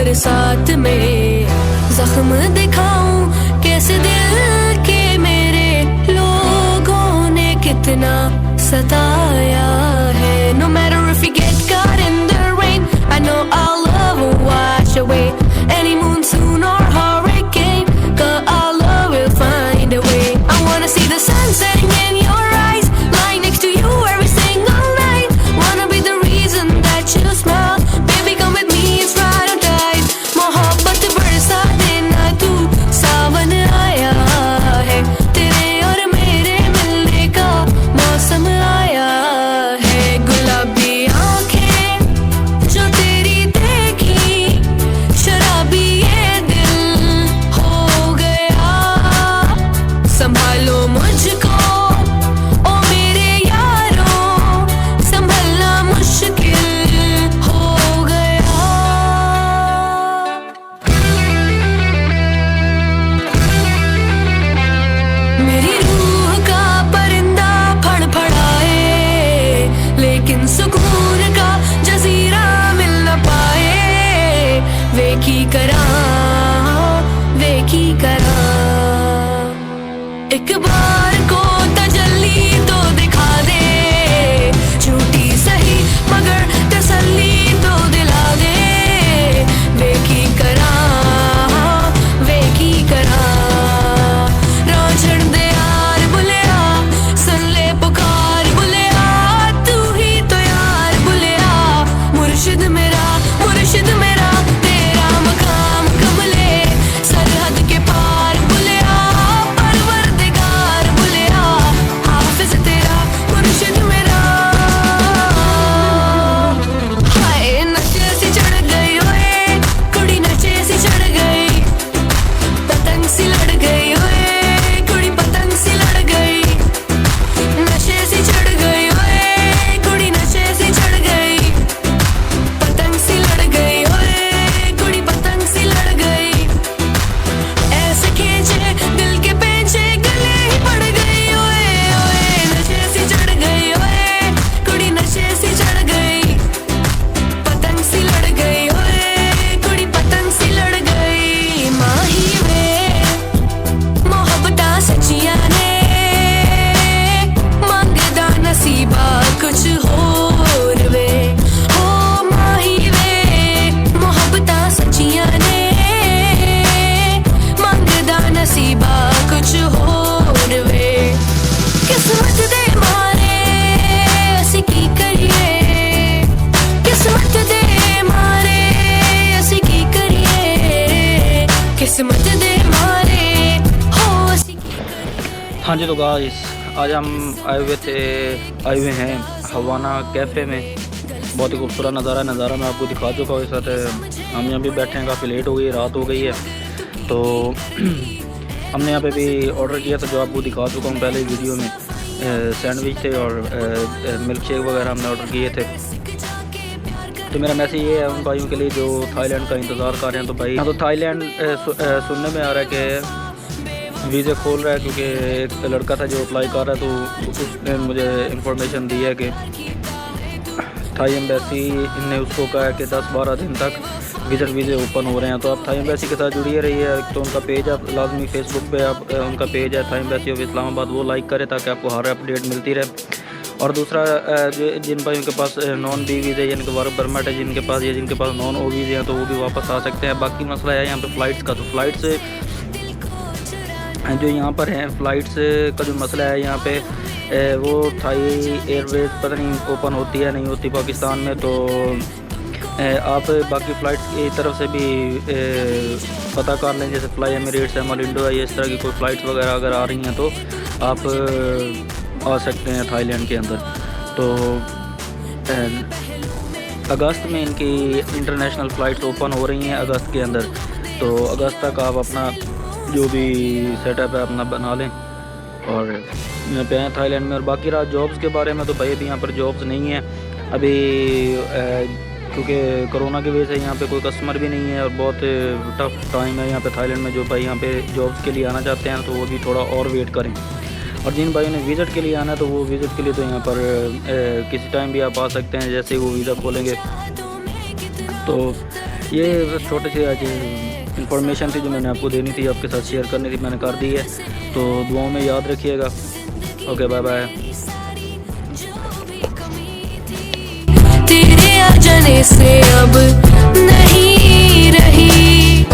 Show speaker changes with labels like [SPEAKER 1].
[SPEAKER 1] बरसात में जख्म दिखाऊं कैसे दिल के मेरे लोगों ने कितना सताया है। No matter if you get caught in the rain, I know our love will wash away any monsoon or hurricane, 'cause our love will find a way. I wanna see the sun setting in your eyes, lying next to you every single night. Wanna be the reason that you smile, baby come with me, it's right on time. मोहब्बत बरसा देना तू, सावन आया है, तेरे और मेरे मिलने का मौसम आया है। गुलाबी आंखें जो तेरी देखी, शराबी ये दिल हो गया। संभालो मुझको ओ मेरे यारों, संभलना मुश्किल हो गया। मेरी रूह का परिंदा फड़फड़ाए, लेकिन सुकून का जजीरा मिल न पाए। वे की करा एक बार को तजल्ली तो दिखा दे, झूठी सही मगर तसल्ली तो दिला दे। वे की करा रांझण दे यार बुलिया, सुन ले पुकार बुलिया, तू ही तो यार बुलिया। मुर्शिद मेरा तेरा मकाम कमले, सरहद के पार बुलिया, परवरदिगार बुलिया, हाफिज तेरा मुर्शिद मेरा। हाय नशे सी चढ़ गई ओए कुड़ी, नशे सी चढ़ गई, पतंग सी लड़ गई ओए कुड़ी, पतंग सी लड़ गई। नशे सी चढ़ गई ओए कुड़ी, नशे सी चढ़ गई, पतंग सी लड़ गई ओए कुड़ी, पतंग सी लड़ गई। ऐसे खींचे दिल के पेंचे, गले ही पड़ गई ओए नशे सी चढ़ गई ओए कुड़ी, नशे सी चढ़ गई, पतंग सी लड़ गई ओए कुड़ी, पतंग सी लड़ गई। माही वे मोहब्बतां सच्चियां ने, मंगदा नसीबा कुछ होर वे। हो माही वे मोहब्बतां सच्चियां ने, मंगदा नसीबा कुछ होर वे। किस्मत दे मारे असी की करिए, किस्मत दे मारे असी की करिए, किस्मत दे मारे हो असी की करिए।
[SPEAKER 2] हाँ जी, तो गाइस आज हम आए हुए हैं हवाना कैफ़े में। बहुत ही खूबसूरत नज़ारा मैं आपको दिखा चुका हूँ। इस साथ हम यहाँ भी बैठे हैं, काफ़ी लेट हो गई, रात हो गई है। तो हमने यहाँ पे भी ऑर्डर किया था, जो आपको दिखा चुका हूँ पहले वीडियो में। सैंडविच थे और मिल्क शेक वगैरह हमने ऑर्डर किए थे। तो मेरा मैसेज ये है उन भाइयों के लिए जो थाईलैंड का इंतज़ार कर रहे हैं। तो भाई हाँ, तो थाईलैंड सुनने में आ रहा है कि वीज़े खोल रहा है, क्योंकि एक लड़का था जो अप्लाई कर रहा है, तो उसने मुझे इंफॉर्मेशन दी है कि थाई एम्बेसी ने उसको कहा है कि 10-12 दिन तक विज़िट वीज़े ओपन हो रहे हैं। तो आप थाई एम्बेसी के साथ जुड़िए रहिए। तो उनका पेज आप लाजमी फेसबुक पे आप उनका पेज है थाई एम्बेसी ऑफ इस्लामाबाद, वो लाइक करें ताकि आपको हर अपडेट मिलती रहे। और दूसरा जिन भाइयों के पास नॉन बी वीज़े यानी कि वर्क परमिट है जिनके पास, या जिनके पास नॉन ओ वीज़े हैं, तो वो भी वापस आ सकते हैं। बाकी मसला है यहाँ पे फ़्लाइट्स का। तो फ़्लाइट्स जो यहाँ पर हैं, फ़्लाइट्स का जो मसला है यहाँ पे, वो थाई एयरवेज पता नहीं ओपन होती है नहीं होती पाकिस्तान में। तो आप बाकी फ़्लाइट्स की तरफ से भी पता कर लें, जैसे फ्लाई एमिरेट्स है, मलिंडो है, इस तरह की कोई फ़्लाइट्स वगैरह अगर आ रही हैं तो आप आ सकते हैं थाईलैंड के अंदर। तो अगस्त में इनकी इंटरनेशनल फ़्लाइट्स ओपन हो रही हैं अगस्त के अंदर। तो अगस्त तक आप अपना जो भी सेटअप है अपना बना लें और यहाँ पे हैं थाईलैंड में। और बाकी रहा जॉब्स के बारे में, तो भाई अभी यहाँ पर जॉब्स नहीं है अभी, क्योंकि कोरोना की वजह से यहाँ पे कोई कस्टमर भी नहीं है और बहुत टफ टाइम है यहाँ पे थाईलैंड में। जो भाई यहाँ पे जॉब्स के लिए आना चाहते हैं तो वो भी थोड़ा और वेट करें। और जिन भाइयों ने विज़िट के लिए आना है तो वो विज़िट के लिए तो यहाँ पर किसी टाइम भी आप आ सकते हैं, जैसे ही वो वीज़ा खोलेंगे। तो ये छोटी सी आज इन्फॉर्मेशन थी जो मैंने आपको देनी थी, आपके साथ शेयर करनी थी, मैंने कर दी है। तो दुआओं में याद रखिएगा। Okay, bye bye.
[SPEAKER 1] तेरे आ जाने से अब नहीं रही